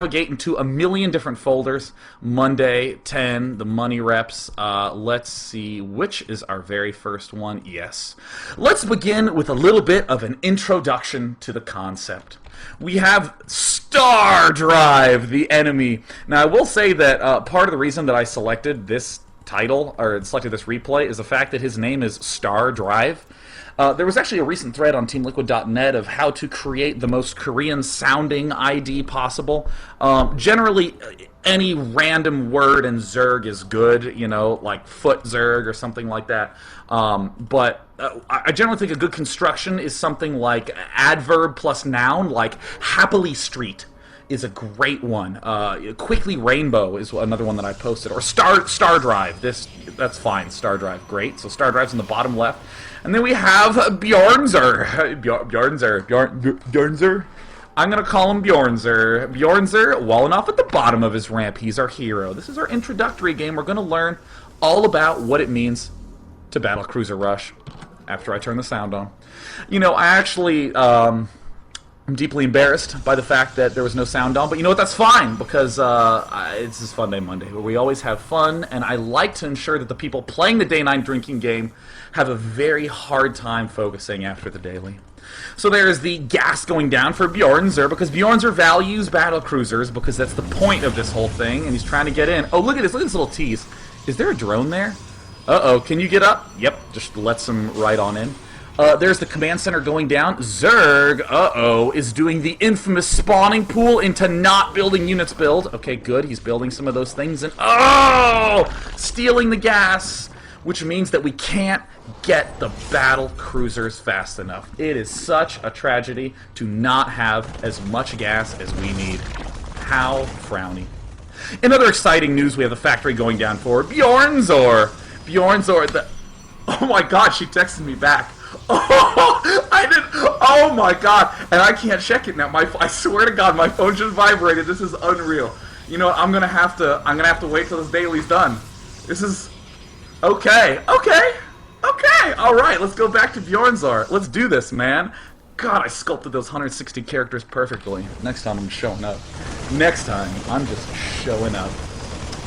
navigate into a million different folders. Monday, 10, the money reps. Let's see, which is our very first one? Yes. Let's begin with a little bit of an introduction to the concept. We have Star Drive, the enemy. Now, I will say that part of the reason that I selected this title, or selected this replay, is the fact that his name is Star Drive. There was actually a recent thread on TeamLiquid.net of how to create the most Korean-sounding ID possible. Generally, any random word in Zerg is good, you know, like foot Zerg or something like that. But I generally think a good construction is something like adverb plus noun, like happily street is a great one. Quickly Rainbow is another one that I posted. Or Star Drive. That's fine. Star Drive, great. So Star Drive's in the bottom left. And then we have Bjornzer. Bjornzer? I'm going to call him Bjornzer. Bjornzer, walling off at the bottom of his ramp. He's our hero. This is our introductory game. We're going to learn all about what it means to Battlecruiser Rush after I turn the sound on. You know, I actually... I'm deeply embarrassed by the fact that there was no sound on, but you know what, that's fine, because it's this Fun Day Monday, where we always have fun, and I like to ensure that the people playing the Day 9 drinking game have a very hard time focusing after the daily. So there's the gas going down for Bjornzer, because Bjornzer values battlecruisers, because that's the point of this whole thing, and he's trying to get in. Oh, look at this little tease. Is there a drone there? Uh-oh, can you get up? Yep, just lets him right on in. There's the command center going down. Zerg, is doing the infamous spawning pool into not building units build. Okay, good. He's building some of those things. And, stealing the gas, which means that we can't get the battle cruisers fast enough. It is such a tragedy to not have as much gas as we need. How frowny. In other exciting news, we have the factory going down for Bjornzor. Bjornzor, oh my god, she texted me back. Oh, I did. Oh my god! And I can't check it now. I swear to God, my phone just vibrated. This is unreal. You know what? I'm gonna have to wait till this daily's done. This is okay. All right, let's go back to Bjornzar. Let's do this, man. God, I sculpted those 160 characters perfectly. Next time I'm showing up. Next time I'm just showing up.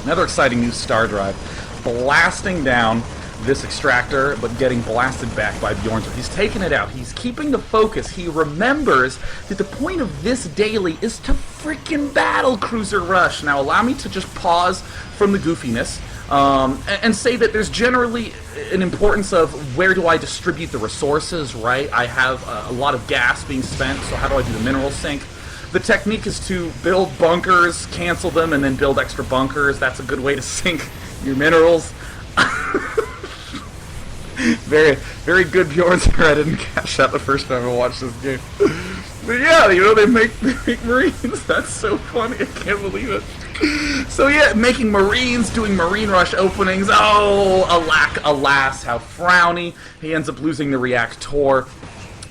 Another exciting news: Star Drive blasting down this extractor, but getting blasted back by Bjornzer. He's taking it out. He's keeping the focus. He remembers that the point of this daily is to freaking battlecruiser rush. Now, allow me to just pause from the goofiness and say that there's generally an importance of where do I distribute the resources, right? I have a lot of gas being spent, so how do I do the mineral sink? The technique is to build bunkers, cancel them, and then build extra bunkers. That's a good way to sink your minerals. Very, very good Bjornzer. I didn't cash out the first time I watched this game. But yeah, you know, they make Marines. That's so funny. I can't believe it. So yeah, making Marines, doing Marine Rush openings. Oh, alas, how frowny. He ends up losing the reactor.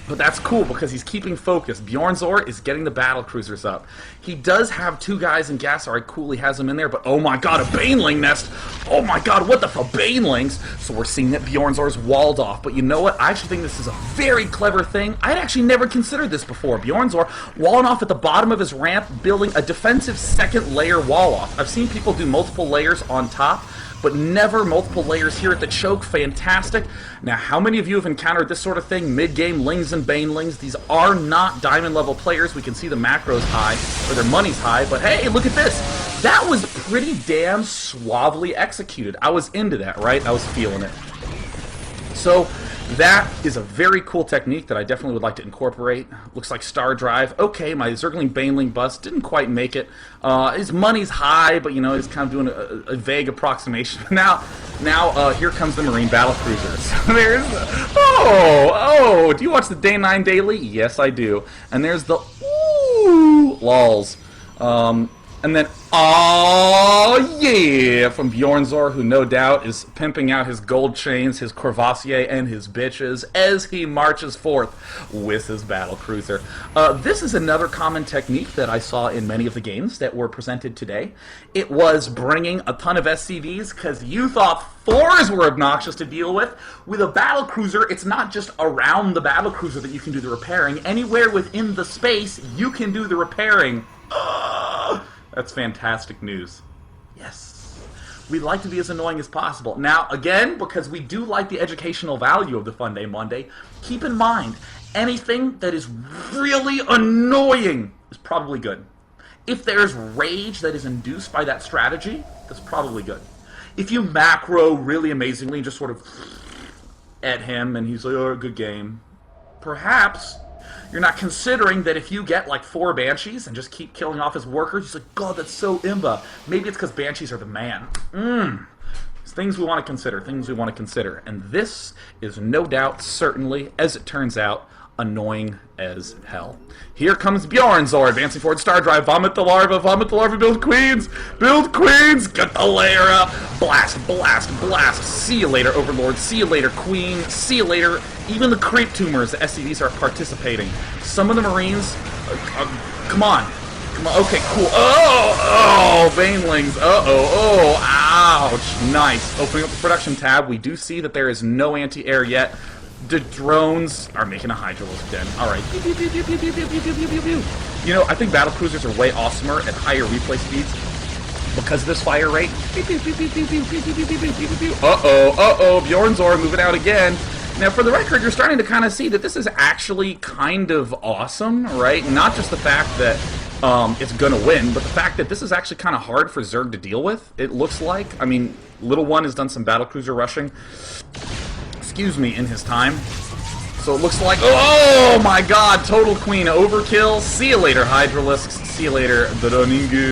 But that's cool because he's keeping focus. Bjornzor is getting the battle cruisers up. He does have two guys in gas. Alright, cool, he has them in there. But oh my god, a Baneling nest! Oh my god, what the fuck, Banelings? So we're seeing that Bjornzor's walled off. But you know what? I actually think this is a very clever thing. I had actually never considered this before. Bjornzor walling off at the bottom of his ramp, building a defensive second layer wall off. I've seen people do multiple layers on top, but never multiple layers here at the choke. Fantastic. Now, how many of you have encountered this sort of thing? Mid-game Lings and Banelings. These are not diamond-level players. We can see the macros high, or their money's high, but hey, look at this. That was pretty damn suavely executed. I was into that, right? I was feeling it. So, that is a very cool technique that I definitely would like to incorporate. Looks like Star Drive. Okay, my Zergling Baneling bust didn't quite make it. His money's high, but you know, he's kind of doing a vague approximation. Now, here comes the Marine Battlecruisers. There's do you watch the Day 9 Daily? Yes, I do. And there's the lols. And then, oh yeah, from Bjornzor, who no doubt is pimping out his gold chains, his Corvassier, and his bitches as he marches forth with his battlecruiser. This is another common technique that I saw in many of the games that were presented today. It was bringing a ton of SCVs because you thought fours were obnoxious to deal with. With a battlecruiser, it's not just around the battlecruiser that you can do the repairing. Anywhere within the space, you can do the repairing. That's fantastic news. Yes. We like to be as annoying as possible. Now, again, because we do like the educational value of the Fun Day Monday, keep in mind, anything that is really annoying is probably good. If there's rage that is induced by that strategy, that's probably good. If you macro really amazingly and just sort of at him and he's like, oh, good game, perhaps you're not considering that if you get like 4 Banshees and just keep killing off his workers, he's like, God, that's so imba. Maybe it's because Banshees are the man. It's things we want to consider, things we want to consider. And this is no doubt, certainly, as it turns out, annoying as hell. Here comes Bjornzor, advancing forward, Star Drive, vomit the larva, build queens, get the layer up, blast, see you later, Overlord, see you later, Queen, see you later, even the creep tumors, the SCVs are participating. Some of the Marines, come on, okay, cool, Banelings, ouch, nice. Opening up the production tab, we do see that there is no anti-air yet. The drones are making a Hydralisk den. Alright. You know, I think battlecruisers are way awesomer at higher replay speeds because of this fire rate. Bjornzor moving out again. Now, for the record, you're starting to kind of see that this is actually kind of awesome, right? Not just the fact that it's going to win, but the fact that this is actually kind of hard for Zerg to deal with, it looks like. I mean, Little One has done some battlecruiser rushing. Excuse me, in his time. So it looks like, oh my god, total queen overkill. See you later, Hydralisks. See you later, Droningu.